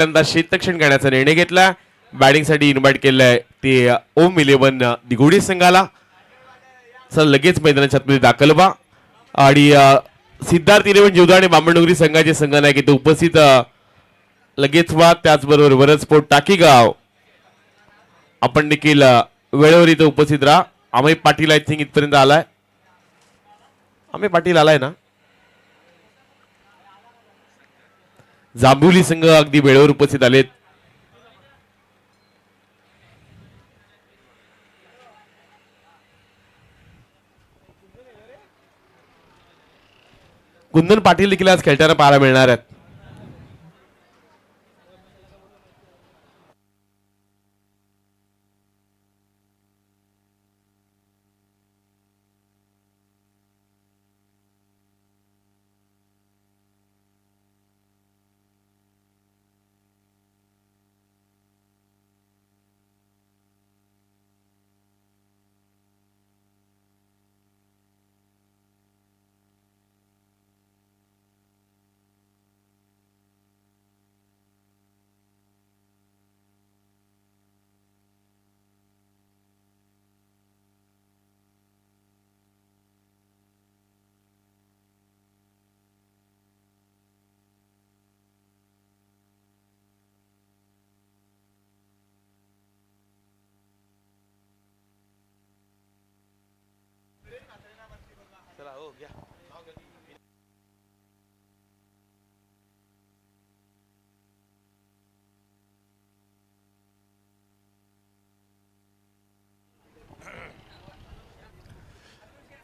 त्यांना क्षेत्ररक्षण करण्याचा निर्णय घेतला. बॅटिंगसाठी इन्व्हाइट केलंय ते ओम 11 दिगोडी संघाला. चल लगेच मैदानाच्या आतमध्ये दाखल व्हा आणि सिद्धार्थ 11 जिवदा आणि बामणडोंगरी संघाचे संघनायक इथे उपस्थित लगेच व्हा. त्याचबरोबर वरद स्पोर्ट टाकीगाव आपण देखील वेळेवर इथे उपस्थित राहा. अमय पाटील आय थिंक इथपर्यंत आलाय. अमय पाटील आलाय ना. जांभुली संघ अगदी वेळेवर उपस्थित आलेत. कुंदन पाटील देखील आज खेळताना पाहायला मिळणार आहेत.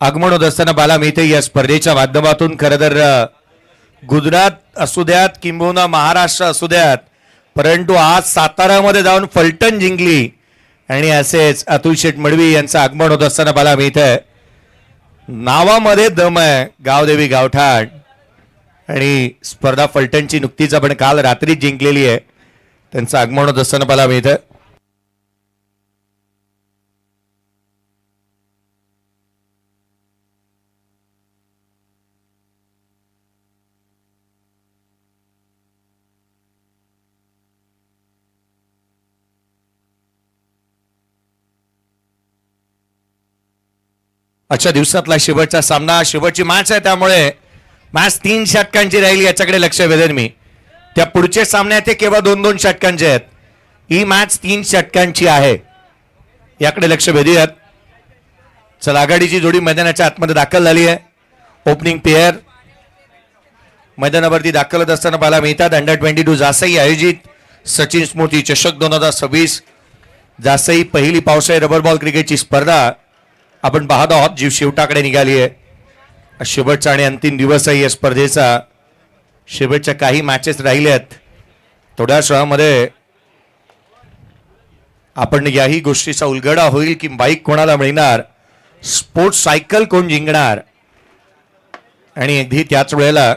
आगमन होत असताना बाला मिळते या स्पर्धेच्या माध्यमातून. खरं तर गुजरात असू द्यात किंबहुना महाराष्ट्र असू द्यात, परंतु आज सातारामध्ये जाऊन फलटण जिंकली आणि असेच अतुल शेठ मडवी यांचं आगमन होत असताना बाला मिळतंय. नावामध्ये दम आहे गावदेवी गावठाण आणि स्पर्धा फलटणची नुकतीच आपण काल रात्री जिंकलेली आहे. त्यांचं आगमन होत असताना बाला मिळतंय. आजच्या दिवसातला शेवटचा सामना, शेवटची मॅच आहे, त्यामुळे मॅच 3 षटकांची राहिली याच्याकडे लक्ष वेधेन मी. त्या पुढचे सामने ते केवळ 2-2 षटकांचे आहेत. ही मॅच 3 षटकांची आहे, याकडे लक्ष वेधूयात. चला आघाडीची जोडी मैदानाच्या आतमध्ये दाखल झाली आहे. ओपनिंग पेअर मैदानावरती दाखल होत असताना पाहायला मिळतात. अंडर-22 जासई आयोजित सचिन स्मृती चषक 2026 जासई पहिली पावसाळी रबर बॉल क्रिकेटची स्पर्धा आपण पाहत आहोत, जी शेवटाकडे निघाली आहे. शेवटचा आणि अंतिम दिवस आहे या स्पर्धेचा. शेवटच्या काही मॅचेस राहिल्यात. थोड्याच वेळामध्ये आपण याही गोष्टीचा उलगडा होईल की बाईक कोणाला मिळणार, स्पोर्ट्स सायकल कोण जिंकणार, आणि अगदी त्याच वेळेला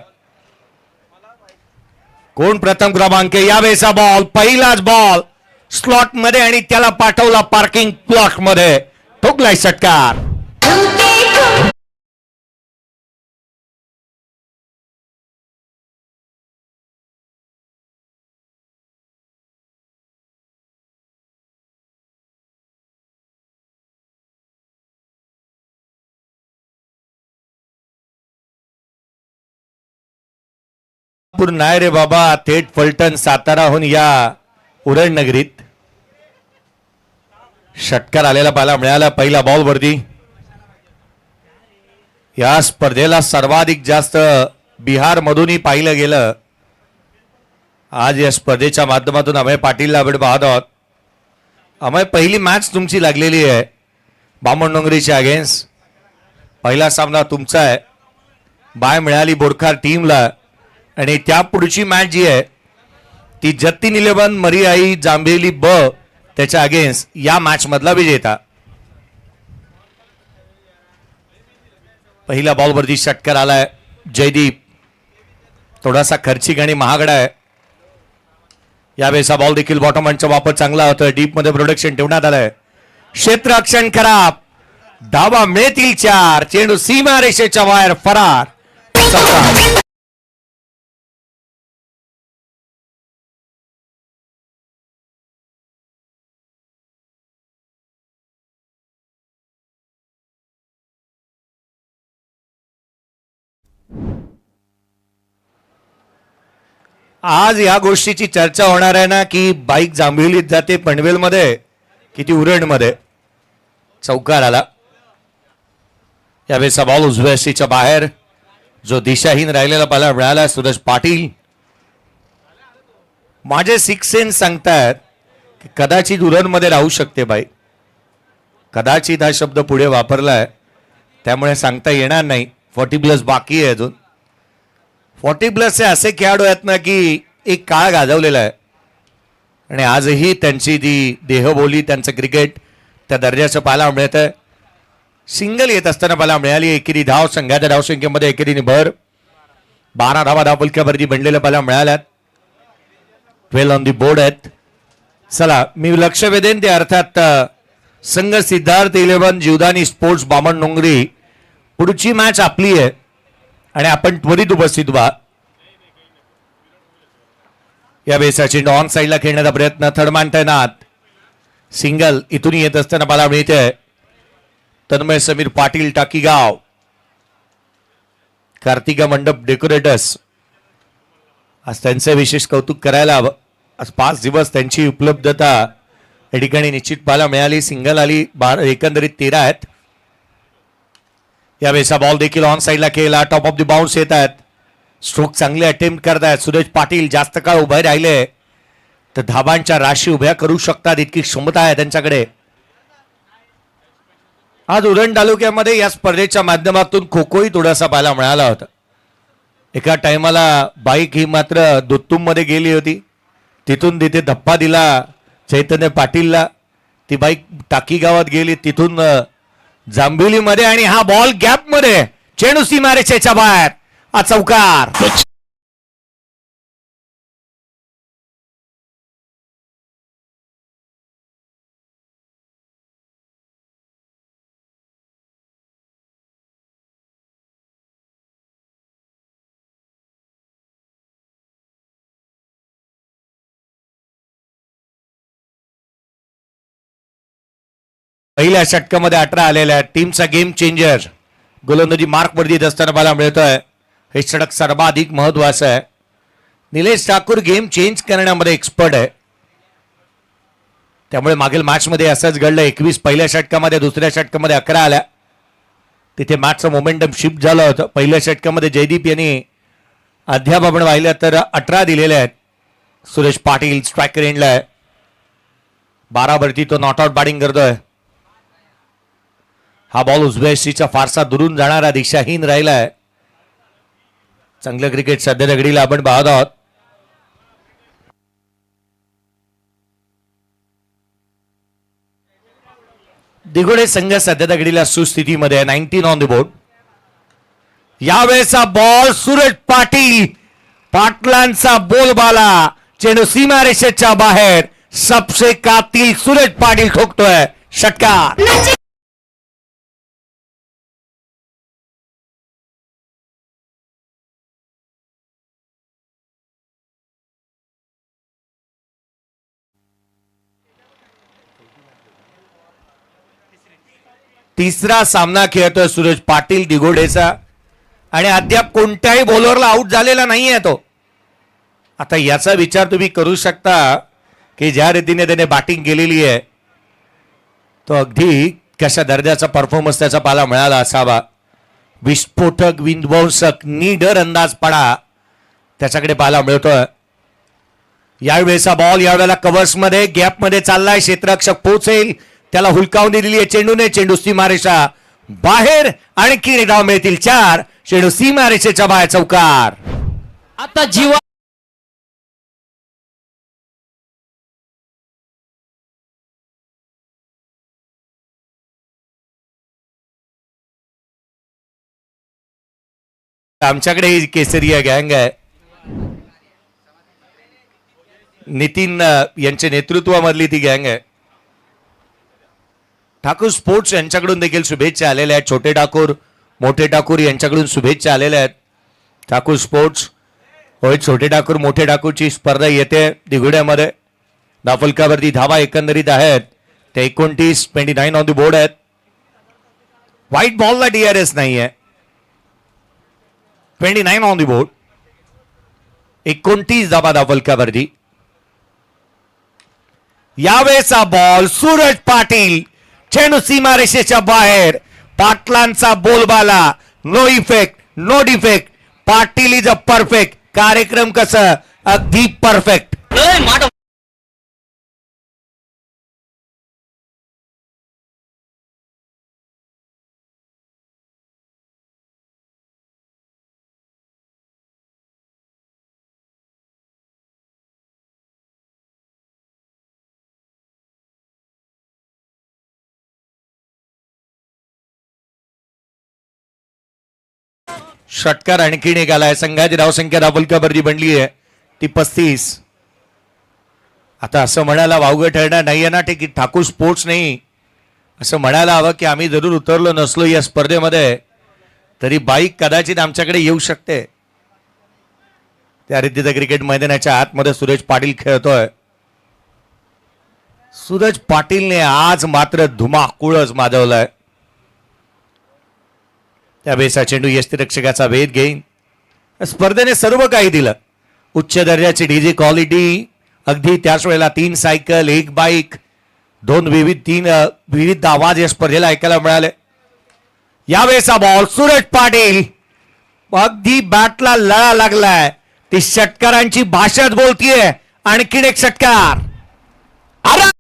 कोण प्रथम क्रमांक. यावेळेचा बॉल पहिलाच बॉल स्लॉट मध्ये आणि त्याला पाठवला पार्किंग प्लॉट मध्ये. ठोकलाय षटकार. नाही रे बाबा, थेट फलटण साताराहून या उरण नगरीत षटकार आलेला पाहायला मिळाला पहिल्या बॉल वरती. या स्पर्धेला सर्वाधिक जास्त बिहार मधूनही पाहिलं गेलं. आज या स्पर्धेच्या माध्यमातून अमय पाटीलला आपण पाहत आहोत. अमय, पहिली मॅच तुमची लागलेली आहे बामणडोंगरीच्या अगेन्स्ट. पहिला सामना तुमचा आहे, बाय मिळाली बोरखार टीमला, आणि त्या पुढची मॅच जी आहे ती जतीन 11 मरियाई जांभेली ब त्याच्या अगेन्स्ट. या मॅच मधला विजेता. पहिल्या बॉलवरती षटकार आलाय. जयदीप थोडासा खर्चिक आणि महागडा आहे. यावेळेचा बॉल देखील बॉटम हँडचा वापर चांगला होता. डीप मध्ये प्रोडक्शन ठेवण्यात आलंय. क्षेत्ररक्षण खराब. धावा मिळतील 4. चेंडू सीमा रेषेच्या बाहेर फरार. आज या गोष्टीची चर्चा होणार आहे ना की बाईक जांभळीत जाते पनवेलमध्ये किती उरणमध्ये. चौकार आला. यावेळेस बॉल उजव्या सीच्या बाहेर जो दिशाहीन राहिलेला पाहायला मिळाला सुरेश पाटील. माझे सिक्स सेन्स सांगतायत की कदाचित उरणमध्ये राहू शकते बाईक. कदाचित हा शब्द पुढे वापरलाय त्यामुळे सांगता येणार नाही. 40+ बाकी आहे अजून. 40+ असे खेळाडू आहेत ना की एक काळ गाजवलेला आहे आणि आजही त्यांची जी देहबोली त्यांचं क्रिकेट त्या दर्जाचं पाहायला मिळत आहे. सिंगल येत असताना पाहायला मिळाली. एकेरी धाव संघाच्या धावसंख्येमध्ये एकेरीने भर. 12 धावा धावफलक्यावरती बनलेल्या पाहायला मिळाल्यात. 12 ऑन दी बोर्ड आहेत. चला मी लक्ष वेधेन ते अर्थात संघ सिद्धार्थ 11 जीवदानी स्पोर्ट्स बामण डोंगरी. पुढची मॅच आपली आहे आणि आपण त्वरित उपस्थित व्हा. या बेसाची ऑन साईडला खेळण्याचा प्रयत्न. थर्डमॅन तैनात. सिंगल इथून येत असताना मला मिळते. तन्मय समीर पाटील टाकीगाव. कार्तिका मंडप डेकोरेटर्स. आज त्यांचे विशेष कौतुक करायला हवं. आज 5 दिवस त्यांची उपलब्धता या ठिकाणी निश्चित पाहायला मिळाली. सिंगल आली. एकंदरीत 13 आहेत. यावेळेस बॉल देखील ऑन साईडला खेळला. टॉप ऑफ द बाउन्स येत आहेत. स्ट्रोक चांगले अटेम्प्ट करतायत. सुरेश पाटील जास्त काळ उभे राहिले तर धाबांच्या राशी उभ्या करू शकतात इतकी क्षमता आहे त्यांच्याकडे. आज उरण तालुक्यामध्ये या स्पर्धेच्या माध्यमातून खो खोही थोडासा पाहायला मिळाला होता. एका टायमाला बाईक ही मात्र दुत्तुम मध्ये गेली होती. तिथून तिथे धप्पा दिला चैतन्य पाटीलला. ती बाईक टाकी गावात गेली. तिथून जांभिवलीमध्ये आणि हा बॉल गॅप मध्ये चेंडू सीमारेषेच्या बाहेर. हा चौकार. पहिल्या षटकामध्ये 18 आलेल्या टीमचा गेम चेंजर गोलंदाजी मार्क वर देत असताना मला मिळतोय. हे षटक सर्वाधिक महत्वाचं आहे. निलेश ठाकूर गेम चेंज करण्यामध्ये एक्सपर्ट आहे. त्यामुळे मागील मॅच मध्ये असंच घडलं. 21 पहिल्या षटकामध्ये. दुसऱ्या षटकामध्ये 11 आल्या. तिथे मॅचचं मोमेंटम शिफ्ट झालं होतं. पहिल्या षटकामध्ये जयदीप यांनी अद्याप आपण पाहिलं तर 18 दिलेले आहेत. सुरेश पाटील स्ट्राईक रेंजला आहे. 12 वरती तो नॉट आउट बॅटिंग करतोय. हा बॉल उजव्या शीचा फारसा दुरून जाणारा दिशाहीन राहिलाय. चांगलं क्रिकेट सध्या दगडीला आपण पाहत आहोत. दिघोडे संघ सध्या दगडीला सुस्थितीमध्ये 19 on the board. यावेळेचा ball Suraj Patil. पाटलांचा बोलबाला. चेंडू सीमारेषेच्या बाहेर. सबसे कातिल सूरज पाटील ठोकतोय. षटकार. तिसरा सामना खेळतोय सूरज पाटील दिघोडेचा आणि अद्याप कोणत्याही बॉलरला आउट झालेला नाहीये तो. आता याचा विचार तुम्ही करू शकता की ज्या रीतीने त्याने बॅटिंग केलेली आहे तो अगदी कशा दर्जाचा परफॉर्मन्स त्याचा पाहायला मिळाला असावा. विस्फोटक विध्वंसक निडर अंदाजपणा त्याच्याकडे पाहायला मिळतोय. यावेळेचा बॉल यावेळेला कव्हर्स मध्ये गॅप मध्ये चाललाय. क्षेत्ररक्षक पोहोचेल त्याला हुलकावणी दिली आहे चेंडूने. चेंडू सीमारेषा बाहेर. आणखी धाव मिळतील 4. चेंडू सीमारेषेच्या बाहेर. चौकार. आता जीवा आमच्याकडे ही केसरिया गँग आहे. नितीन यांच्या नेतृत्वामधली ती गँग आहे. ठाकूर स्पोर्ट्स यांच्याकडून देखील शुभेच्छा आलेल्या आहेत. छोटे ठाकूर मोठे ठाकूर यांच्याकडून शुभेच्छा आलेल्या आहेत. ठाकूर स्पोर्ट्स होय छोटे ठाकूर मोठे ठाकूरची स्पर्धा येते दिघोड्यामध्ये. धावफलकावरती धावा एकंदरीत आहेत ते 29 ऑन द बोर्ड आहेत. व्हाईट बॉलला DRS नाही आहे. 29 ऑन द बोर्ड. 29 धावा फलकावरती. यावेळेचा बॉल सूरज पाटील, चेंडू सीमारेषेच्या बाहेर. पाटलांचा बोलबाला, no effect no defect. Patil is a perfect. कार्यक्रम कसं अगदी परफेक्ट. षटकार आणखीन एक आलाय. संघाची धावसंख्या धावफलकावरती बनली आहे ती 35. आता असं म्हणायला वावगं ठरणार नाहीये ना की ठाकूर स्पोर्ट्स नाही, असं म्हणायला हवं की आम्ही जरूर उतरलो नसलो या स्पर्धेमध्ये तरी बाईक कदाचित आमच्याकडे येऊ शकते. त्या रीतीचं क्रिकेट मैदानाच्या आतमध्ये सूरज पाटील खेळतोय. सूरज पाटीलने आज मात्र धुमाकूळच माजवलाय. त्यावेळेस चेंडू यष्टीरक्षकाचा वेध घेईन. स्पर्धेने सर्व काही दिलं. उच्च दर्जाची डीजे क्वालिटी, अगदी त्याच वेळेला 3 सायकल, 1 बाईक, 2 विविध आवाज या स्पर्धेला ऐकायला मिळाले. यावेळेचा बॉल सूरज पाटील, अगदी बॅटला लळा लागलाय. ती षटकारांची भाषाच बोलतीये. आणखीन एक षटकार. अरे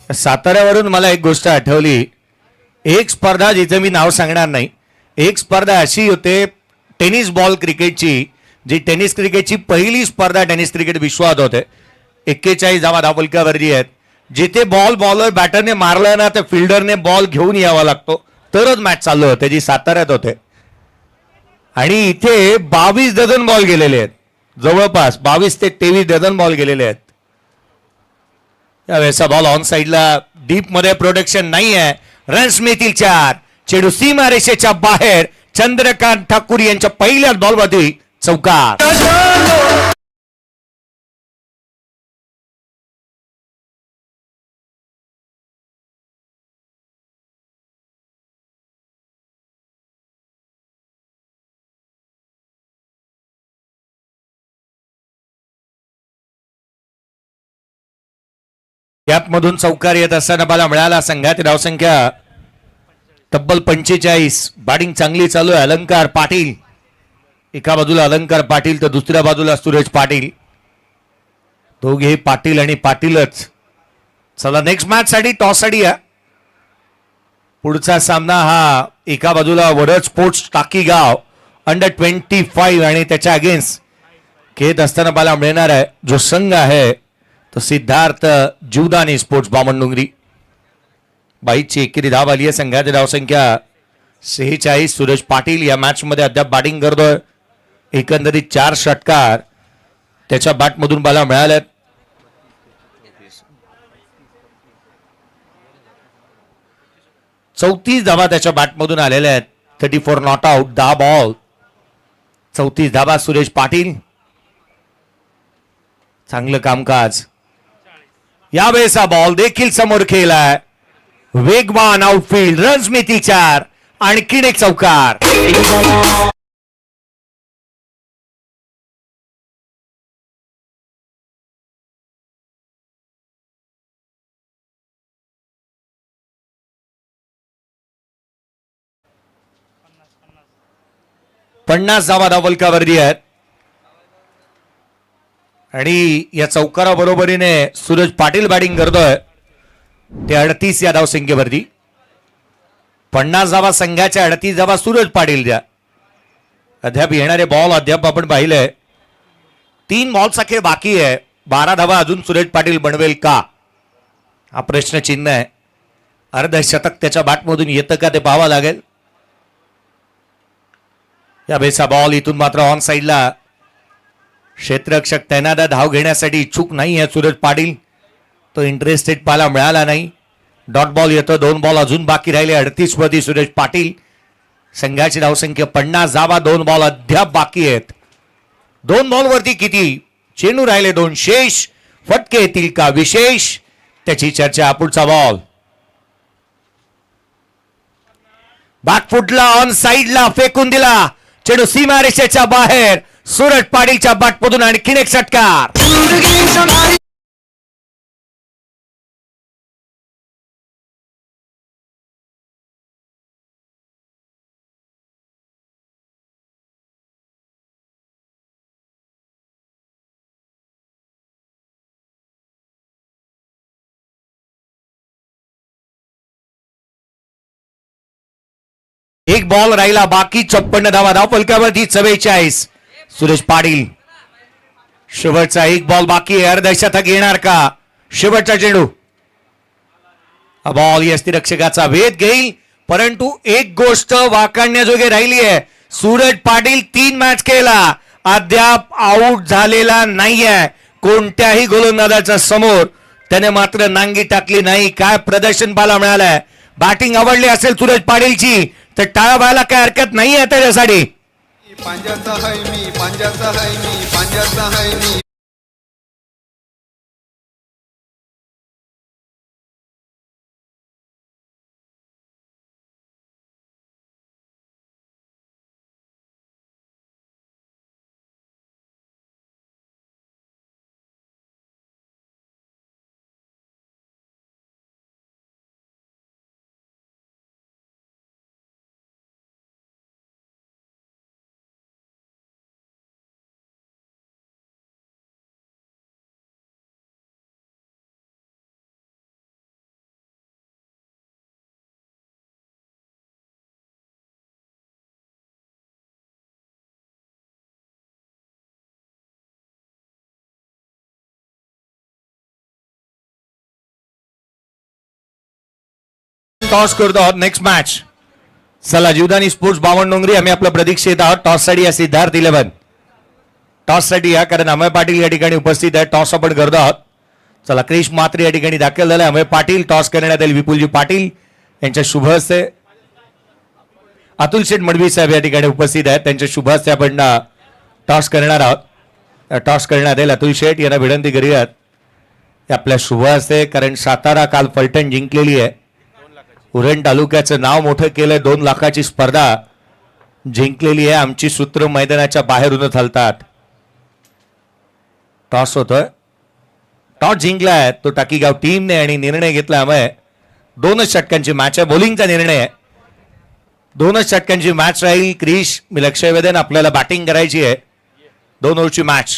साताऱ्यावरून मला एक गोष्ट आठवली. एक स्पर्धा जिथे मी नाव सांगणार नाही, एक स्पर्धा अशी होते टेनिस बॉल क्रिकेटची, जी टेनिस क्रिकेटची पहिली स्पर्धा टेनिस क्रिकेट विश्वात होते. 41 धावा धावफलकावरती आहेत. जिथे बॉलर बॅटरने मारला ना तर फिल्डरने बॉल घेऊन यावा लागतो तरच मॅच चालू होते, जी साताऱ्यात होते. आणि इथे 22 डझन बॉल गेलेले आहेत. जवळपास 22 ते 23 डझन बॉल गेलेले आहेत. यावेळेचा बॉल ऑन साइडला डीप मध्ये प्रोटेक्शन नाही आहे. रन्स मिळतील 4. चेंडू सीमारेषेच्या बाहेर. चंद्रकांत ठाकूर यांच्या पहिल्याच बॉलमध्ये चौकार. गॅपमधून चौकार येत असताना मला मिळाला. संघाची धावसंख्या तब्बल 45. बॅटिंग चांगली चालू आहे. अलंकार पाटील एका बाजूला, अलंकार पाटील तर दुसऱ्या बाजूला सूरज पाटील. दोघे पाटील आणि पाटीलच. चला नेक्स्ट मॅच साठी टॉस साठी या. पुढचा सामना हा एका बाजूला वडद स्पोर्ट्स टाकीगाव अंडर-25 आणि त्याच्या अगेन्स्ट खेळत असताना मला मिळणार आहे जो संघ आहे तो सिद्धार्थ जीवदानी स्पोर्ट्स बामणडोंगरी. 22ची एकेरी धाव आली आहे. संघाची धावसंख्या 46. सूरज पाटील या मॅच मध्ये अद्याप बॅटिंग करतोय. एकंदरीत 4 षटकार त्याच्या बॅटमधून मला मिळाल्यात. चौतीस धावा त्याच्या बॅटमधून आलेल्या आहेत. 34 नॉट आउट, 10 बॉल, 34 धावा. सुरेश पाटील चांगलं कामकाज. यावेळेचा बॉल देखील समोर खेळलाय. वेगवान आउटफील्ड, रन्स मिळतील 4. आणखीन एक चौकार. पन्नास धावा धावफलकावरती आहेत आणि या चौकारा बरोबरीने सूरज पाटील बॅटिंग करतोय. ते 38 या धावसंख्येवरती. 50 धावा संघाच्या, 38 धावा सूरज पाटील द्या. अद्याप येणारे बॉल अद्याप आपण पाहिले. 3 बॉलचा खेळ बाकी आहे. 12 धावा अजून सूरज पाटील बनवेल का हा प्रश्न चिन्ह आहे. अर्धशतक त्याच्या बॅटमधून येतं का ते पाहावं लागेल. या बेचा बॉल इथून मात्र ऑन साइडला क्षेत्ररक्षक तैनादा धाव घेण्यासाठी इच्छुक नाही आहे सूरज पाटील. तो इंटरेस्टेड पाहायला मिळाला नाही. डॉट बॉल येतो. 2 बॉल अजून बाकी राहिले. 38 मध्ये सूरज पाटील. संघाची धावसंख्या 50 धावा. 2 बॉल अद्याप बाकी आहेत. 2 बॉलवरती किती चेंडू राहिले? 2 शेष. फटके येतील का विशेष? त्याची चर्चा. पुढचा बॉल बॅकफुटला ऑन साइडला फेकून दिला. चेंडू सीमारेषेच्या बाहेर. सूरज पाटीलच्या बॅटमधून आणखीन एक षटकार. एक बॉल राहिला बाकी. 56 धावा. धाव फलकावरती 44. सुरेश पाटील. शेवटचा एक बॉल बाकी आहे. अर्धशतक येणार का? शेवटचा चेंडू. हा बॉल यष्टीरक्षकाचा वेध घेईल. परंतु एक गोष्ट वाखाणण्याजोगे राहिली आहे. सूरज पाटील 3 मॅच केला. अद्याप आऊट झालेला नाहीये कोणत्याही गोलंदाजाच्या समोर. त्याने मात्र नांगी टाकली नाही. काय प्रदर्शन पाहायला मिळालंय. बॅटिंग आवडली असेल सूरज पाटीलची तर टाळा व्हायला काय हरकत नाही आहे त्याच्यासाठी. पांजाचा है मी, पांजाचा है मी, पांजाचा है मी. टॉस करतो आहोत. Next match. चला जीवदानी स्पोर्ट्स 52 डोंगरी. आम्ही आपलं प्रतीक्षेत आहोत. टॉस साठी या सिद्धार्थ 11 टॉस साठी या. कारण अमय पाटील या ठिकाणी उपस्थित आहे. टॉस आपण करतो आहोत. चला क्रिश मात्रे या ठिकाणी दाखल झाले. अमय पाटील. टॉस करण्यात येईल विपुलजी पाटील यांच्या शुभ हस्ते. अतुल शेठ मडवी साहेब या ठिकाणी उपस्थित आहेत. त्यांच्या शुभ हस्ते आपण टॉस करणार आहोत. टॉस करण्यात येईल. अतुल शेठ यांना विनंती करूयात आपल्या शुभ हस्ते. कारण सातारा काल फलटण जिंकलेली आहे. उरण तालुक्याचं नाव मोठं केलंय. 2 लाखाची स्पर्धा जिंकलेली आहे. आमची सूत्र मैदानाच्या बाहेरूनच हलतात. टॉस होतोय. टॉस जिंकलाय तो टाकीगाव टीमने आणि निर्णय घेतला अमय. 2च षटकांची मॅच आहे. बॉलिंगचा निर्णय आहे. 2च षटकांची मॅच राहील. क्रिश मी लक्ष वेधन आपल्याला बॅटिंग करायची आहे. 2 ओव्हरची मॅच.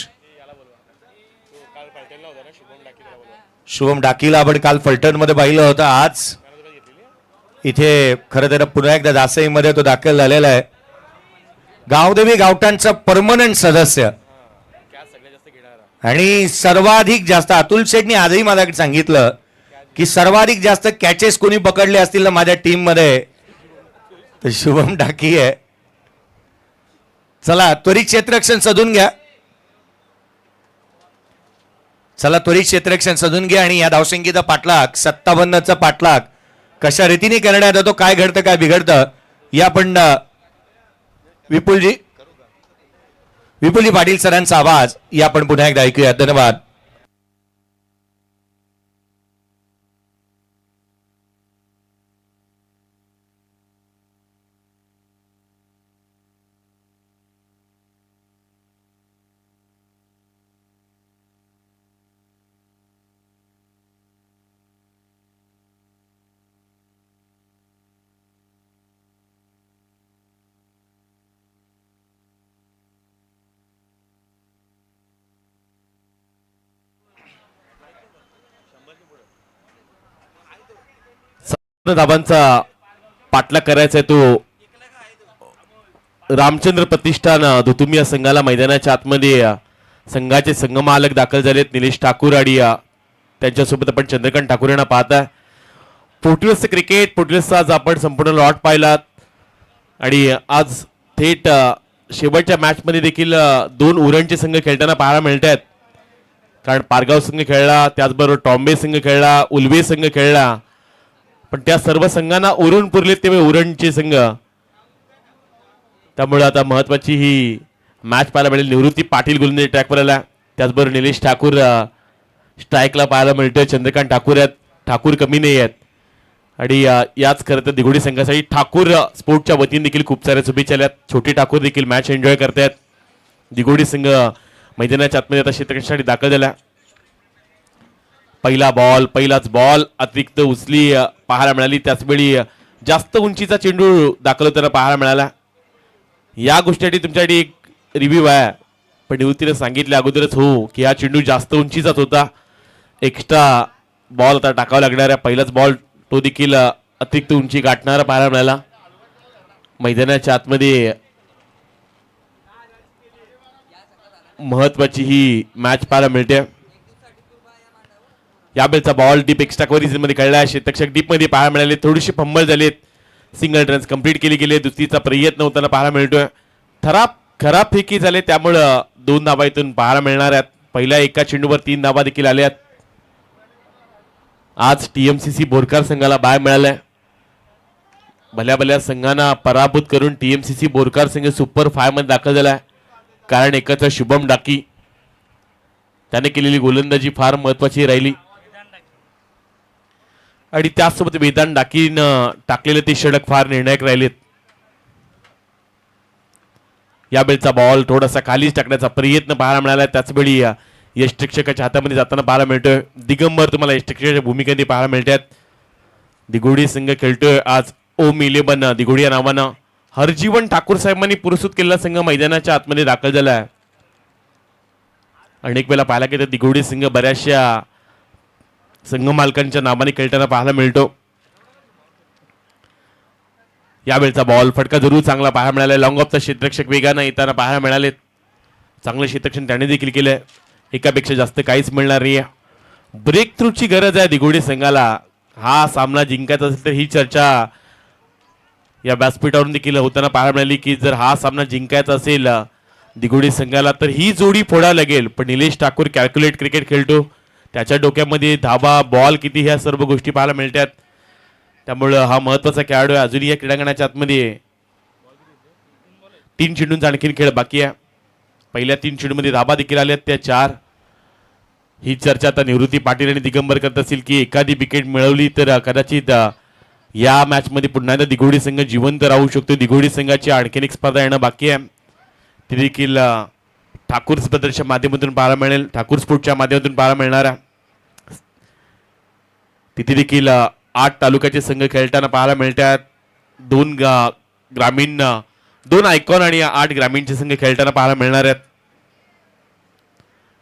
शुभम डाकीला आपण काल फलटण मध्ये पाहिलं होतं. आज इथे खरं तर पुन्हा एकदा दासईमध्ये तो दाखल झालेला आहे. गावदेवी गावठाणचा परमनंट सदस्य आणि सर्वाधिक जास्त. अतुल शेठनी आजही माझ्याकडे सांगितलं की सर्वाधिक जास्त कॅचेस कोणी पकडले असतील ना माझ्या टीम मध्ये तर शुभम डाकी आहे. चला त्वरित क्षेत्ररक्षण साधून घ्या. चला त्वरित क्षेत्ररक्षण साधून घ्या. आणि या धावसंख्येचा पाठलाग 57चा पाठलाग कशा रीतीने करण्यात येतो. काय घडतं काय बिघडतं या आपण विपुलजी पाटील सरांचा आवाज या आपण पुन्हा एकदा ऐकूया. धन्यवाद. धाबांचा पाठलाग करायचा आहे तो रामचंद्र प्रतिष्ठान धुतुमी या संघाला. मैदानाच्या आतमध्ये संघाचे संघमालक दाखल झालेत निलेश ठाकूर आणि त्यांच्यासोबत आपण चंद्रकांत ठाकूर यांना पाहता. पोर्टुगलचं क्रिकेट पोर्टुगलचा आज आपण संपूर्ण लॉट पाहिलात आणि आज थेट शेवटच्या मॅचमध्ये देखील दोन उरणचे संघ खेळताना पाहायला मिळत आहेत. कारण पारगाव संघ खेळला, त्याचबरोबर टॉम्बे संघ खेळला, उलवे संघ खेळला, पण त्या सर्व संघांना उरण पुरले ते उरणचे संघ. त्यामुळे आता महत्वाची ही मॅच पाहायला मिळेल. निवृत्ती पाटील गोलंदाजी ट्रॅकवर आला, त्याचबरोबर निलेश ठाकूर स्ट्राईकला पाहायला मिळतोय. चंद्रकांत ठाकूर आहेत, ठाकूर कमी नाही आहेत. आणि याच खरं तर दिघोडी संघासाठी ठाकूर स्पोर्टच्या वतीने देखील खूप साऱ्या शुभेच्छा आल्यात. छोटे ठाकूर देखील मॅच एन्जॉय करतायत. दिघोडी संघ मैदानाच्या आतमध्ये आता क्षेत्ररक्षणासाठी दाखल झाला. पहिलाच बॉल अतिरिक्त उचली पाहायला मिळाली. त्याचवेळी जास्त उंचीचा चेंडू दाखल होताना पाहायला मिळाला. या गोष्टीसाठी तुमच्यासाठी एक रिव्ह्यू आहे, पण निवृत्तीने सांगितले अगोदरच हो की हा चेंडू जास्त उंचीचाच होता. एक्स्ट्रा बॉल आता टाकावा लागणार आहे. पहिलाच बॉल तो देखील अतिरिक्त उंची गाठणारा पाहायला मिळाला. मैदानाच्या आतमध्ये महत्वाची ही मॅच पाहायला मिळते. यावेळेचा बॉल डीप एक्स्ट्रा कव्हरेज मध्ये खेळला. क्षेत्ररक्षक डीप मध्ये पाहायला मिळाले. थोडीशी फंबल झालेत. सिंगल रन्स कंप्लीट केली गेले. दुसरीचा प्रयत्न होताना पाहायला मिळतोय. खराब फेकी झाले, त्यामुळं 2 धाबा इथून पाहायला मिळणार आहेत. पहिल्या एका चेंडूवर 3 धाबा देखील आल्यात. आज टीएमसीसी बोरकार संघाला बाय मिळालाय. भल्या संघांना पराभूत करून टीएमसीसी बोरकार संघ सुपर 5 मध्ये दाखल झालाय. कारण एकाचा शुभम डाकी त्याने केलेली गोलंदाजी फार महत्वाची राहिली. आणि त्याचसोबत वेदांत डाकीनं टाकलेले ते षटक फार निर्णायक राहिलेत. यावेळेचा बॉल थोडासा खालीच टाकण्याचा प्रयत्न पाहायला मिळाला. त्याचवेळी यष्टिक्षकाच्या हातामध्ये जाताना पाहायला मिळतोय. दिगंबर तुम्हाला यष्टिक्षकाच्या भूमिकेमध्ये पाहायला मिळतात. दिघोडी संघ खेळतोय आज ओम 11 दिघोडी या नावानं. हरजीवन ठाकूर साहेबांनी पुरस्कृत केलेला संघ मैदानाच्या आतमध्ये दाखल झाला आहे. अनेक वेळा पाहायला गेलं दिघोडी संघ बऱ्याचशा संघ मालकांच्या नावाने खेळताना पाहायला मिळतो. यावेळचा बॉल फटका जरूर चांगला पाहायला मिळाला. लॉंग ऑफचा क्षेत्ररक्षक वेगानं येताना पाहायला मिळाले. चांगलं क्षेत्ररक्षण त्याने देखील केलंय. एकापेक्षा जास्त काहीच मिळणार नाही. ब्रेक थ्रूची गरज आहे दिघोडी संघाला. हा सामना जिंकायचा असेल तर ही चर्चा या व्यासपीठावरून देखील होताना पाहायला मिळाली की जर हा सामना जिंकायचा असेल दिघोडी संघाला तर ही जोडी फोडावी लागेल. पण निलेश ठाकूर कॅल्क्युलेट क्रिकेट खेळतो. त्याच्या डोक्यामध्ये धाबा बॉल किती ह्या सर्व गोष्टी पाहायला मिळतात. त्यामुळं हा महत्वाचा खेळाडू आहे. अजूनही या क्रीडांगणाच्या आतमध्ये 3 चेंडूंचा आणखीन खेळ बाकी आहे. पहिल्या 3 चेंडूमध्ये धाबा देखील आल्यात, त्या 4. ही चर्चा आता निवृत्ती पाटील आणि दिगंबर करत असतील की एखादी विकेट मिळवली तर कदाचित या मॅच मध्ये पुन्हा एकदा दिघोडी संघ जिवंत राहू शकतो. दिघोडी संघाची आणखीन एक स्पर्धा येणं बाकी आहे. ती देखील ठाकूर स्पर्धेच्या माध्यमातून पाहायला मिळेल. ठाकूर स्पोर्टच्या माध्यमातून पाहायला मिळणार आहे. तिथे देखील 8 तालुक्याचे संघ खेळताना पाहायला मिळतात. 2 ग्रामीण 2 आयकॉन आणि 8 ग्रामीणचे संघ खेळताना पाहायला मिळणार आहेत.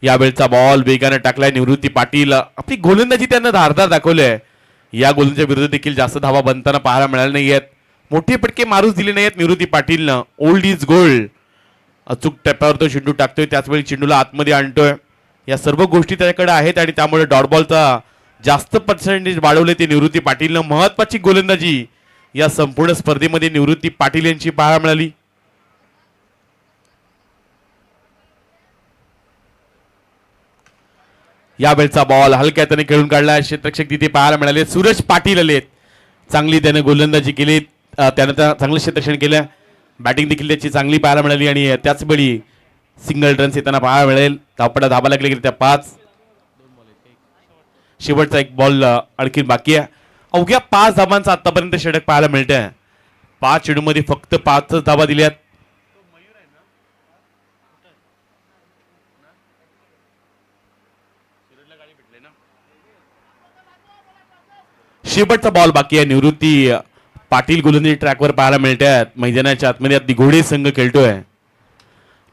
यावेळचा बॉल वेगाने टाकलाय. निवृत्ती पाटील आपली गोलंदाजी त्यांना धारदार दाखवले. या गोलंदाजीच्या विरुद्ध देखील जास्त धावा बनताना पाहायला मिळाल्या नाहीयेत. मोठे फटके मारूच दिले नाहीयेत निवृत्ती पाटीलनं. Old is gold. अचूक टप्प्यावर तो चेंडू टाकतोय, त्याचवेळी चेंडूला आतमध्ये आणतोय. या सर्व गोष्टी त्याच्याकडे आहेत आणि त्यामुळे डॉट बॉलचा जास्त पर्सेंटेज वाढवले ते निवृत्ती पाटीलनं. महत्वाची गोलंदाजी या संपूर्ण स्पर्धेमध्ये निवृत्ती पाटील यांची पाहायला मिळाली. यावेळचा बॉल हलक्या त्याने खेळून काढला. क्षेत्ररक्षक तिथे पाहायला मिळाले. सूरज पाटील आलेत. चांगली त्याने गोलंदाजी केली. त्यानं चांगलं क्षेत्ररक्षण केलं. बॅटिंग देखील त्याची चांगली पाहायला मिळाली आणि त्याच वेळी सिंगल रन्स येताना पाहायला मिळेल. धावपडा धाबा लागले गेले त्या 5. शेवटचा एक बॉल आणखी बाकी आहे. अवघ्या 5 धाबांचा आतापर्यंत षटक पाहायला मिळतंय. 5 चेंडूमध्ये फक्त 5च धाबा दिल्यात. शेवटचा बॉल बाकी आहे. निवृत्ती पाटील गोलंदाजी ट्रॅकवर पाहायला मिळतात. मैदानाच्या आतमध्ये दिघोडी संघ खेळतोय.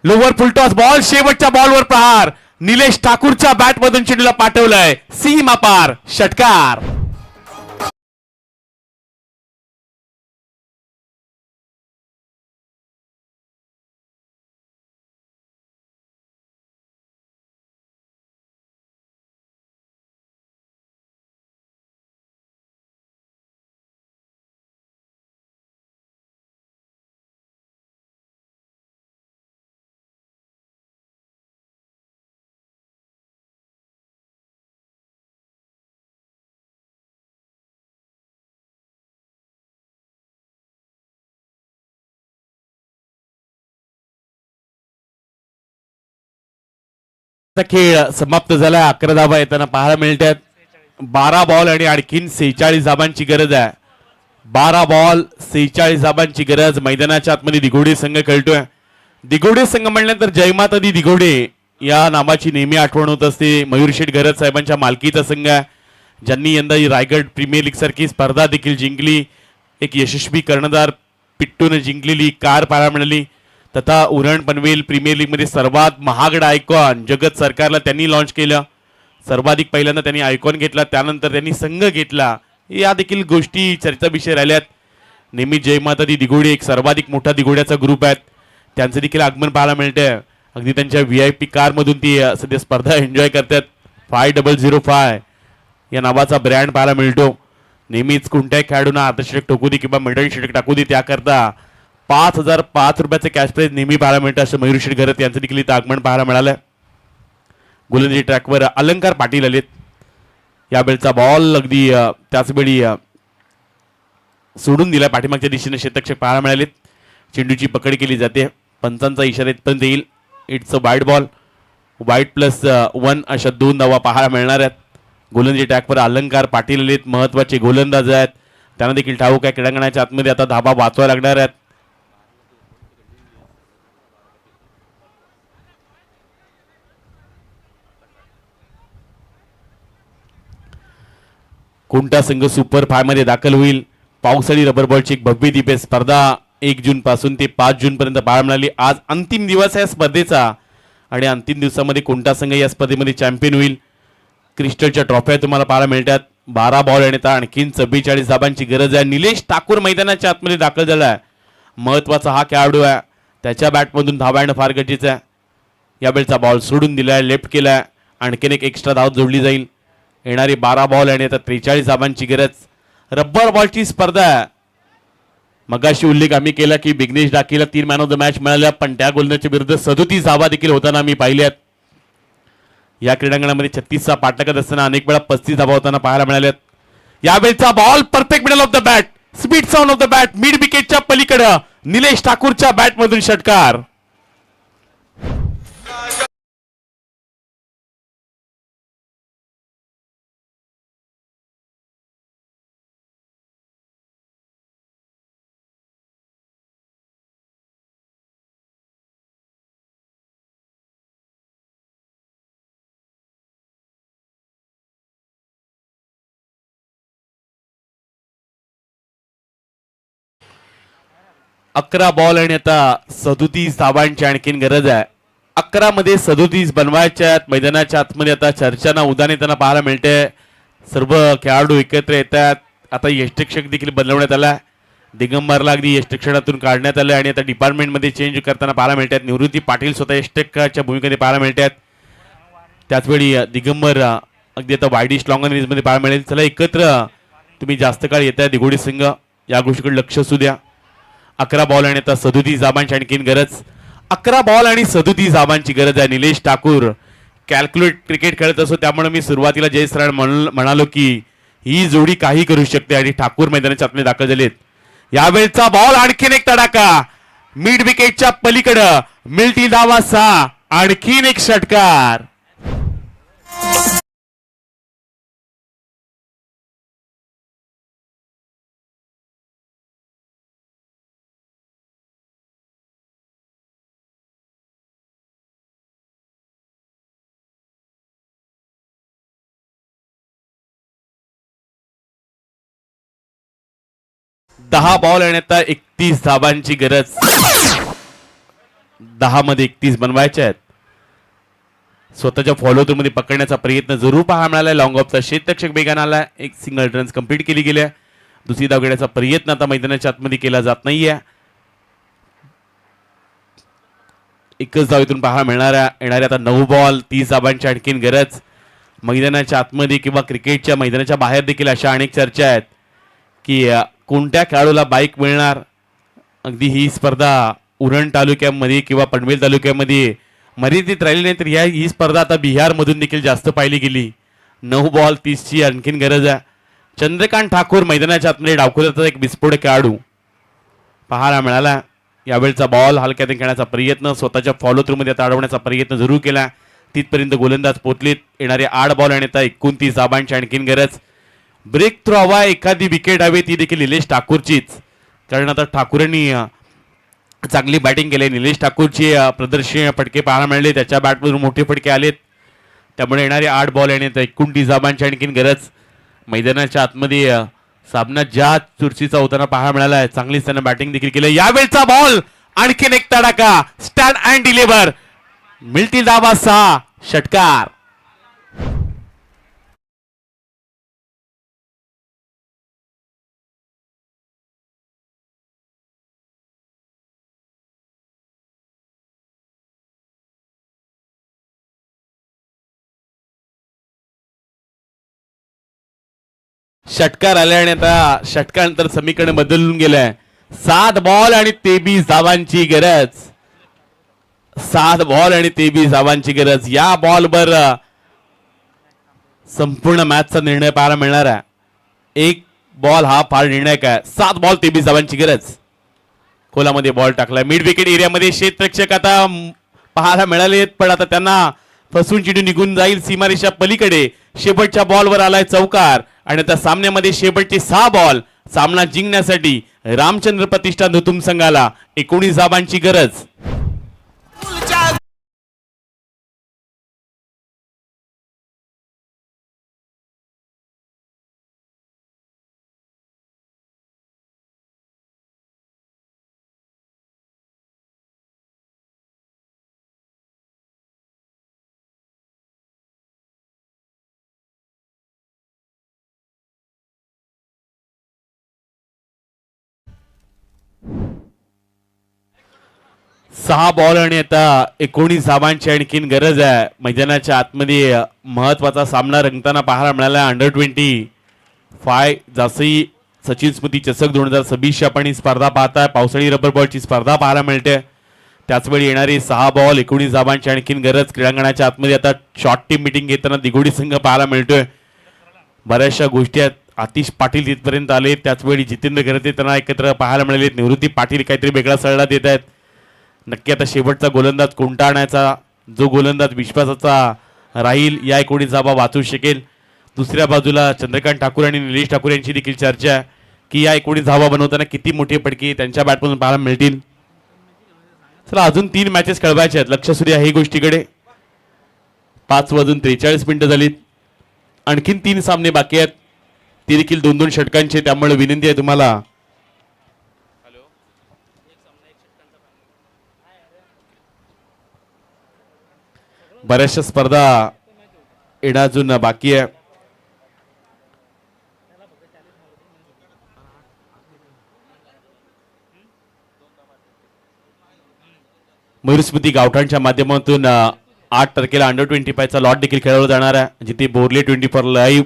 Lower full toss ball. शेवटच्या बॉलवर प्रहार. निलेश ठाकूरच्या बॅट मधून चेंडूला पाठवलाय सीमा पार. षटकार. खेळ समाप्त झाला. 11 धावा येताना पाहायला मिळतात. 12 बॉल आणि आणखीन 46 धाबांची गरज आहे. 12 बॉल 46 धाबांची गरज. मैदानाच्या आतमध्ये दिघोडे संघ खेळतोय. दिघोडे संघ म्हणल्यानंतर जयमाता दी दिघोडे या नामाची नेहमी आठवण होत असते. मयूर शेठ घरत साहेबांच्या मालकीचा संघ आहे, ज्यांनी यंदा ही रायगड प्रीमियर लीग सारखी स्पर्धा देखील जिंकली. एक यशस्वी कर्णधार पिट्टून जिंकलेली कार पाहायला मिळाली. तथा उरण पनवेल प्रीमियर लीग मध्ये सर्वात महागड आयकॉन जगत सरकारला त्यांनी लॉन्च केलं. सर्वाधिक पहिल्यांदा त्यांनी आयकॉन घेतला, त्यानंतर त्यांनी संघ घेतला. या देखील गोष्टी चर्चा विषय राहिल्यात. नेहमी जयमाता दी दिघोडे एक सर्वाधिक मोठा दिघोड्याचा ग्रुप आहेत, त्यांचं देखील आगमन पाहायला मिळतंय. अगदी त्यांच्या VIP कारमधून ती सध्या स्पर्धा एन्जॉय करतात. 5005 या नावाचा ब्रँड पाहायला मिळतो. नेहमीच कोणत्याही खेळाडूंना अर्धशतक टाकू दे किंवा मिडल षटक टाकू दे, त्याकरता 5005 रुपयाचं कॅश प्राईज नेहमी पाहायला मिळतं. असं मयूर शेठ घरत यांचं देखील इथं आगमन पाहायला मिळालं. गोलंदाजी ट्रॅकवर अलंकार पाटील आलेत. यावेळचा बॉल अगदी त्याचवेळी सोडून दिला. पाठीमागच्या दिशेने शतक्षक पाहायला मिळालेत. चेंडूची पकड केली जाते. पंचांचा इशारा इथपर्यंत येईल. इट्स अ वाईट बॉल. वाईट +1 अशा 2 धावा पाहायला मिळणार आहेत. गोलंदाजी ट्रॅकवर अलंकार पाटील आलेत. महत्वाचे गोलंदाज आहेत, त्यांना देखील ठाऊक आहे क्रीडांगणाच्या आतमध्ये आता धाबा वाचवा लागणार आहेत. कोणता संघ सुपर 5 मध्ये दाखल होईल? पावसाळी रबर बॉलची एक भव्य दिव्य स्पर्धा 1 जून पासून ते 5 जून पर्यंत पाहायला मिळाली. आज अंतिम दिवस आहे स्पर्धेचा आणि अंतिम दिवसामध्ये कोणता संघ या स्पर्धेमध्ये चॅम्पियन होईल? क्रिस्टलच्या ट्रॉफ्या तुम्हाला पाहायला मिळतात. 12 बॉल आणि आणखीन 44 धाबांची गरज आहे. निलेश ठाकूर मैदानाच्या आतमध्ये दाखल झाला आहे. महत्वाचा हा खेळाडू आहे, त्याच्या बॅटमधून धावा येणं फार गरजेचं आहे. यावेळचा बॉल सोडून दिलाय, लेफ्ट केलाय. आणखीन एक एक्स्ट्रा धाव जोडली जाईल. येणारी 12 बॉल आणि आता 43 धाबांची गरज. रबर बॉलची स्पर्धा आहे. मगाशी उल्लेख आम्ही केला की विघ्नेश डाकीला 3 मॅन ऑफ द मॅच मिळाल्या, पण त्या गोलंदाजच्या विरुद्ध 37 धावा देखील होताना आम्ही पाहिल्यात. या क्रीडांगणामध्ये 36चा पाठलागत असताना अनेक वेळा 35 धावा होताना पाहायला मिळाल्यात. यावेळचा ball perfect middle of the bat, speed sound of the bat, mid विकेटच्या पलीकडे निलेश ठाकूरच्या बॅटमधून षटकार. अकरा बॉल आणि आता 37 धावांची आणखीन गरज आहे. 11 मध्ये 37 बनवायच्या आहेत. मैदानाच्या आतमध्ये आता चर्चांना उदाहरण येताना पाहायला मिळते. सर्व खेळाडू एकत्र येतात. आता यष्टिक्षक देखील बदलवण्यात आला. दिगंबरला अगदी यष्टिक्षणातून काढण्यात आलं आणि आता डिपार्टमेंटमध्ये चेंज करताना पाहायला मिळतात. निवृत्ती पाटील स्वतः यष्टिक्षकाच्या भूमिकेने पाहायला मिळतात. त्याचवेळी दिगंबर अगदी आता वायडिश लॉंग ऑन रेंजमध्ये पाहायला मिळेल. चला एकत्र तुम्ही जास्त काळ येत आहे दिघोडी संघ, या गोष्टीकडे लक्ष असू द्या. 11 बॉल आणि आता 37 धाबांची आणखीन गरज. 11 बॉल आणि 37 धाबांची गरज आहे. निलेश ठाकूर कॅल्क्युलेट क्रिकेट खेळत असो, त्यामुळे मी सुरुवातीला जय सरांना म्हणालो की ही जोडी काही करू शकते आणि ठाकूर मैदानाच्या आतमध्ये दाखल झालेत. यावेळचा बॉल आणखीन एक तडाखा मिड विकेटच्या पलीकडं, मिळती धावा 6, आणखीन एक षटकार. दहा बॉल आणि आता 31 धाबांची गरज. 10 मध्ये 31 बनवायचे आहेत. स्वतःच्या फॉलो थ्रू मध्ये पकडण्याचा प्रयत्न जरूर पाहायला मिळाला. लॉंग ऑफचा क्षेत्ररक्षक वेगाने आला. एक सिंगल रन्स कंप्लीट केली गेल्या. दुसरी धाव घेण्याचा प्रयत्न आता मैदानाच्या आतमध्ये केला जात नाहीये. एकच धाव इथून पाहायला येणारे आता 9 बॉल 30 धाबांची आणखीन गरज. मैदानाच्या आतमध्ये किंवा क्रिकेटच्या मैदानाच्या बाहेर देखील अशा अनेक चर्चा आहेत की कोणत्या खेळाडूला बाईक मिळणार. अगदी ही स्पर्धा उरण तालुक्यामध्ये किंवा पनवेल तालुक्यामध्ये मर्यादित राहिली नाही, तर ही स्पर्धा आता बिहारमधून देखील जास्त पाहिली गेली. 9 बॉल 30ची आणखीन गरज आहे. चंद्रकांत ठाकूर मैदानाच्या आतमध्ये डावखुऱ्याचा एक विस्फोटक खेळाडू पाहायला मिळाला. यावेळचा बॉल हलक्यात खेळण्याचा प्रयत्न, स्वतःच्या फॉलो थ्रू मध्ये आता अडवण्याचा प्रयत्न जरूर केला. तिथपर्यंत गोलंदाज पोचलेत. येणारे 8 बॉल आणि आता 29 धावांची आणखीन गरज. ब्रेक थ्रो हवा, एखादी विकेट हवी, ती देखील निलेश ठाकूरचीच. कारण आता ठाकूरांनी चांगली बॅटिंग केली. निलेश ठाकूरची प्रदर्शनीय फटके पाहायला मिळाले, त्याच्या बॅटमधून मोठे फटके आलेत. त्यामुळे येणारे 8 बॉल आणि आता 29 धावांची आणखीन गरज. मैदानाच्या आतमध्ये सामना ज्या चुरशीचा होताना पाहायला मिळाला आहे, चांगलीच त्यानं बॅटिंग देखील केलं. यावेळचा बॉल आणखीन एक तडाखा, स्टँड अँड डिलिव्हर, मिळतील धावा 6, षटकार. षटकार आले आणि आता षटकानंतर समीकरण बदलून गेलंय. 7 बॉल आणि 23 धावांची गरज. 7 बॉल आणि 23 धावांची गरज. या बॉलवर संपूर्ण मॅचचा निर्णय पाहायला मिळणार आहे. एक बॉल हा फार निर्णायक आहे. 7 बॉल 23 धावांची गरज. खोलामध्ये बॉल टाकलाय. मिड विकेट एरियामध्ये क्षेत्ररक्षक आता पाहायला मिळाले, पण आता त्यांना फसून चिडून निघून जाईल सीमारेषा पलीकडे. शेवटच्या बॉलवर आलाय चौकार आणि आता सामन्यामध्ये शेवटचे 6 बॉल. सामना जिंकण्यासाठी रामचंद्र प्रतिष्ठान दुतुम संघाला 19 धावांची गरज. सहा बॉल आणि आता 19 धावांची आणखीन गरज आहे. मैदानाच्या आतमध्ये महत्वाचा सामना रंगताना पाहायला मिळाला. अंडर-25 जासई सचिन स्मृती चषक 2026 आपण ही स्पर्धा पाहताय. पावसाळी रबर बॉलची स्पर्धा पाहायला मिळते. त्याचवेळी येणारी 6 बॉल 19 धावांची आणखीन गरज. क्रीडांगणाच्या आतमध्ये आता शॉर्ट टीम मिटिंग घेताना दिघोडी संघ पाहायला मिळतोय. बऱ्याचशा गोष्टी आहेत. आतिश पाटील तिथपर्यंत आले, त्याचवेळी जितेंद्र घरते त्यांना एकत्र पाहायला मिळाले. निवृत्ती पाटील काहीतरी वेगळा सल्ला देत आहेत. नक्की आता शेवटचा गोलंदाज कोणता आणायचा, जो गोलंदाज विश्वासाचा राहील, या 19 धावा वाचू शकेल. दुसऱ्या बाजूला चंद्रकांत ठाकूर आणि निलेश ठाकूर यांची देखील चर्चा आहे की या 19 धावा बनवताना किती मोठे फटके त्यांच्या बॅटमधून पाहायला मिळतील. चला, अजून 3 मॅचेस खेळवायचे आहेत. लक्ष सूर्या ही गोष्टीकडे. 5:43 झालीत. आणखीन 3 सामने बाकी आहेत, ते देखील 2-2 षटकांचे. त्यामुळे विनंती आहे तुम्हाला, बऱ्याचशा स्पर्धा येणं अजून बाकी आहे. मयूरस्मृती गावठाणच्या माध्यमातून 8 तारखेला अंडर-25 चा लॉट देखील खेळवला जाणार आहे, जिथे बोरले 24 लाईव्ह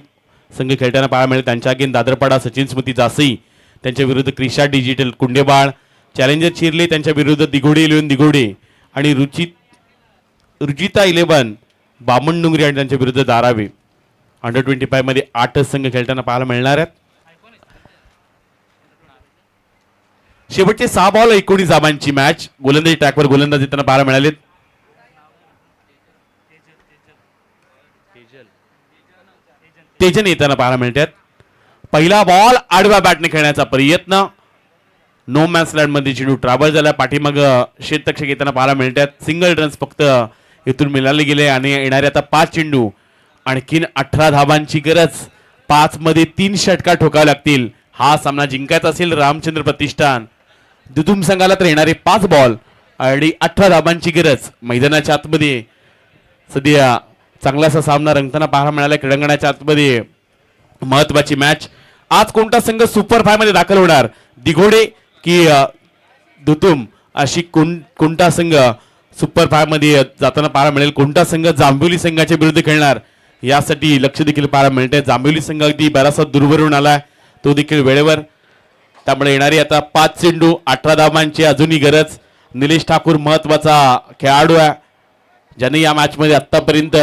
संघ खेळताना पाहायला मिळेल. त्यांच्या अगेन दादरपाडा सचिन स्मृती जासई, त्यांच्या विरुद्ध क्रिशा डिजिटल कुंडेबाळ, चॅलेंजर चिरले त्यांच्या विरुद्ध दिघोडे इलेव्हन दिघोडे आणि रुचिता 11 बामणडुंगरी आणि त्यांच्या विरुद्ध धारावी. अंडर-25 मध्ये 8 संघ खेळताना पाहायला मिळणार आहेत. शेवटचे 6 बॉल 19 धावांची मॅच. गोलंदाजी ट्रॅकवर गोलंदाज येताना पाहायला मिळाले. तेजन येताना पाहायला मिळतात. पहिला बॉल आडव्या बॅटने खेळण्याचा प्रयत्न. नो मॅन्स लँड मध्ये चेंडू ट्रॅव्हल झाला. पाठीमाग क्षेत्ररक्षक येताना पाहायला मिळतात. सिंगल रन्स फक्त इथून मिळाले गेले आणि येणारे आता 5 चेंडू. आणखीन 18 धावांची गरज. 5 मध्ये 3 षटकार ठोकावे लागतील. हा सामना जिंकायचा असेल रामचंद्र प्रतिष्ठान दुतुम संघाला तर येणारे 5 बॉल आणि 18 धावांची गरज. मैदानाच्या आतमध्ये सध्या चांगलासा सामना रंगताना पाहायला मिळाला. क्रीडांगणाच्या आतमध्ये महत्वाची मॅच. आज कोणता संघ सुपर 5 मध्ये दाखल होणार, दिघोडे की दुतुम, अशी कोणता संघ सुपर 5 मध्ये जाताना पाहायला मिळेल. कोणता संघ जांभिवली संघाच्या विरुद्ध खेळणार, यासाठी लक्ष देखील पाहायला मिळते. जांभिवली संघ अगदी बराचसा दूरवरून आलाय, तो देखील वेळेवर. त्यामुळे येणारी आता 5 चेंडू 18 धावांची अजूनही गरज. निलेश ठाकूर महत्वाचा खेळाडू आहे, ज्याने या मॅच मध्ये आतापर्यंत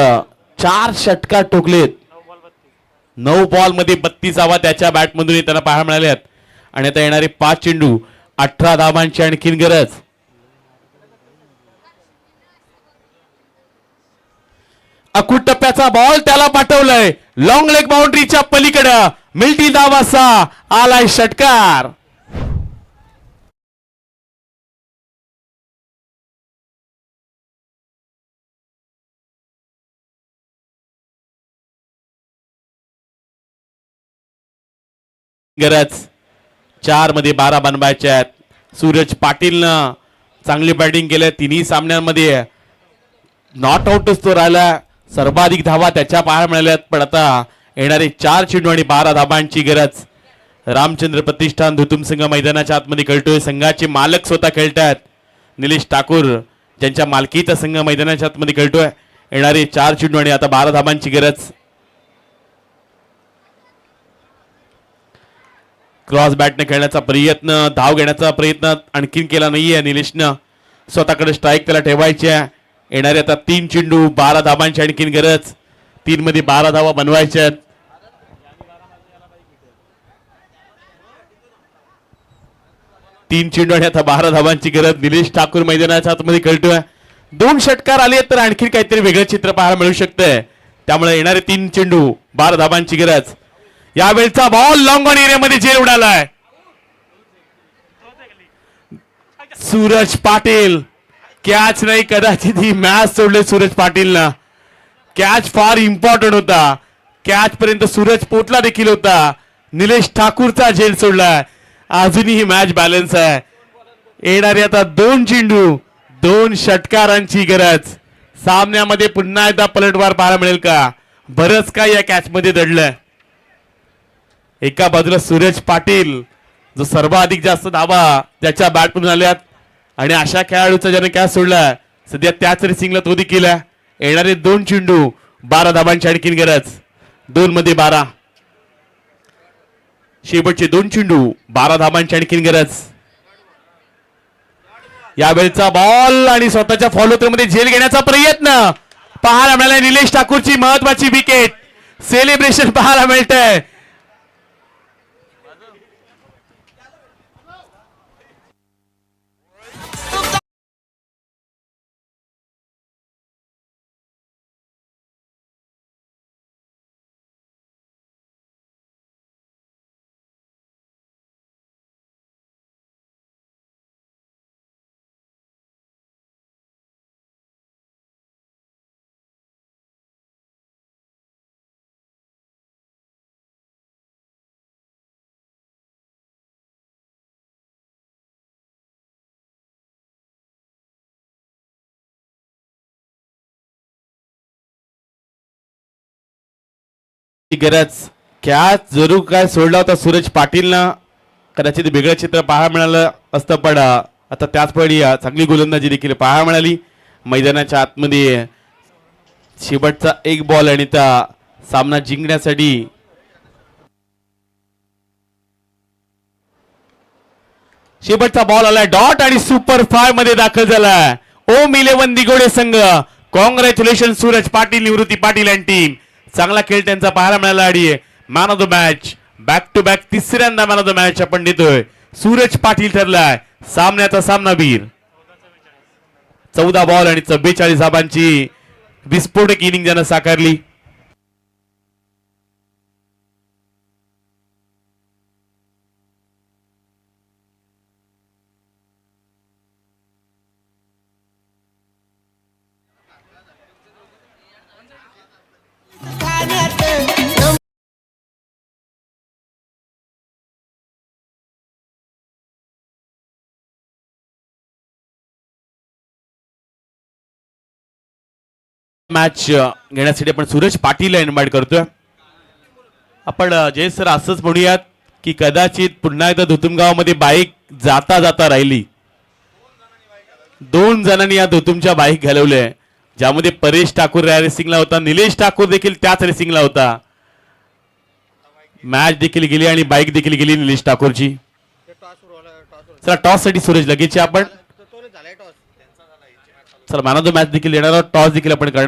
4 षटकार ठोकलेत. 9 बॉल मध्ये 32 धावा त्याच्या बॅटमधून येताना पाहायला मिळाल्यात. आणि आता येणारे 5 चेंडू 18 धावांची आणखीन गरज. अकूट टप्प्याचा बॉल त्याला पाठवलंय लॉंग लेग बाउंड्रीच्या पलीकडं मिल्टी दावासा आलाय षटकार. गरज 4 मध्ये 12 बनवायचे आहेत. सूरज पाटीलनं चांगली बॅटिंग केली तिन्ही सामन्यांमध्ये. नॉट आउटच तो राहिला. सर्वाधिक धावा त्याच्या पाहायला मिळाल्यात पण आता येणारे 4 चेंडू आणि 12 धाबांची गरज. रामचंद्र प्रतिष्ठान धुतुम संघ मैदानाच्या आतमध्ये खेळतोय. संघाचे मालक स्वतः खेळतात निलेश ठाकूर ज्यांच्या मालकीचा संघ मैदानाच्या आतमध्ये खेळतोय. येणारे 4 चेंडू आणि आता 12 धाबांची गरज. क्रॉस बॅटने खेळण्याचा प्रयत्न धाव घेण्याचा प्रयत्न आणखीन केला नाहीये निलेशनं. स्वतःकडे स्ट्राईक त्याला ठेवायची आहे. येणारे आता 3 चेंडू 12 धाबांची आणखीन गरज. 3 मध्ये 12 धावा बनवायच्या आहेत. 3 चेंडू आणि आता 12 धाबांची गरज. निलेश ठाकूर मैदानाच्या आतमध्ये खेळतोय. 2 षटकार आले तर आणखी काहीतरी वेगळं चित्र पाहायला मिळू शकतंय. त्यामुळे येणारे 3 चेंडू 12 धाबांची गरज. यावेळचा बॉल लॉंग ऑन एरियामध्ये झेल उडालाय. सूरज पाटील कॅच नाही कदाचित ही मॅच सोडले सूरज पाटीलनं. कॅच फार इम्पॉर्टंट होता. कॅच पर्यंत सूरज पोटला देखील होता. निलेश ठाकूरचा झेल सोडलाय. अजूनही ही मॅच बॅलन्स आहे. येणारे आता 2 चेंडू 2 षटकारांची गरज. सामन्यामध्ये पुन्हा एकदा पलटवार पाहायला मिळेल का? बरंच काय या कॅच मध्ये दडलंय. एका बाजूला सूरज पाटील जो सर्वाधिक जास्त धावा त्याच्या बॅटमधून आल्यात आणि अशा खेळाडूचा ज्याने कॅच सोडला सध्या त्याच रेसिंगला तो देखील आहे. येणारे 2 चेंडू 12 धाबांची आणखीन गरज. 2 मध्ये 12. शेवटचे 2 चेंडू 12 धाबांची आणखीन गरज. यावेळचा बॉल आणि स्वतःच्या फॉलो मध्ये झेल घेण्याचा प्रयत्न पाहायला मिळाला. निलेश ठाकूरची महत्वाची विकेट. सेलिब्रेशन पाहायला मिळतंय. गरज. कॅच जरूर काय सोडला होता सूरज पाटीलनं. कदाचित वेगळं चित्र पाहायला मिळालं असतं पण आता त्याचवेळी चांगली गोलंदाजी देखील पाहायला मिळाली. मैदानाच्या आतमध्ये शेवटचा 1 बॉल आणि त्या सामना जिंकण्यासाठी शेवटचा बॉल आलाय डॉट आणि सुपर 5 मध्ये दाखल झालाय. ओम 11 दिगोडे संघ. Congratulation Suraj Patil Nivrutti Patil and team. चांगला खेळ त्यांचा पाहायला मिळाला आणि man of the match back to back तिसऱ्यांदा मॅन ऑफ द मॅच आपण देतोय. सूरज पाटील ठरलाय सामन्याचा सामनावीर. 14 बॉल आणि 44 धाबांची विस्फोटक इनिंग ज्यानं साकारली. मॅच घेण्यासाठी आपण सूरज पाटीलला इन्व्हाइट करतोय. आपण जय सर असंच म्हणूयात की कदाचित पुन्हा एकदा धुतुमगावमध्ये बाईक जाता जाता राहिली. 2 जणांनी या धुतुमच्या बाईक घालवल्या ज्यामध्ये परेश ठाकूर या रेसिंगला होता. निलेश ठाकूर देखील त्याच रेसिंगला होता. मॅच देखील गेली आणि बाईक देखील गेली निलेश ठाकूरची. चला टॉस साठी सूरज लगेच आपण चला मॅन ऑफ द मॅच देखील देणार. टॉस देखील आपण करणार.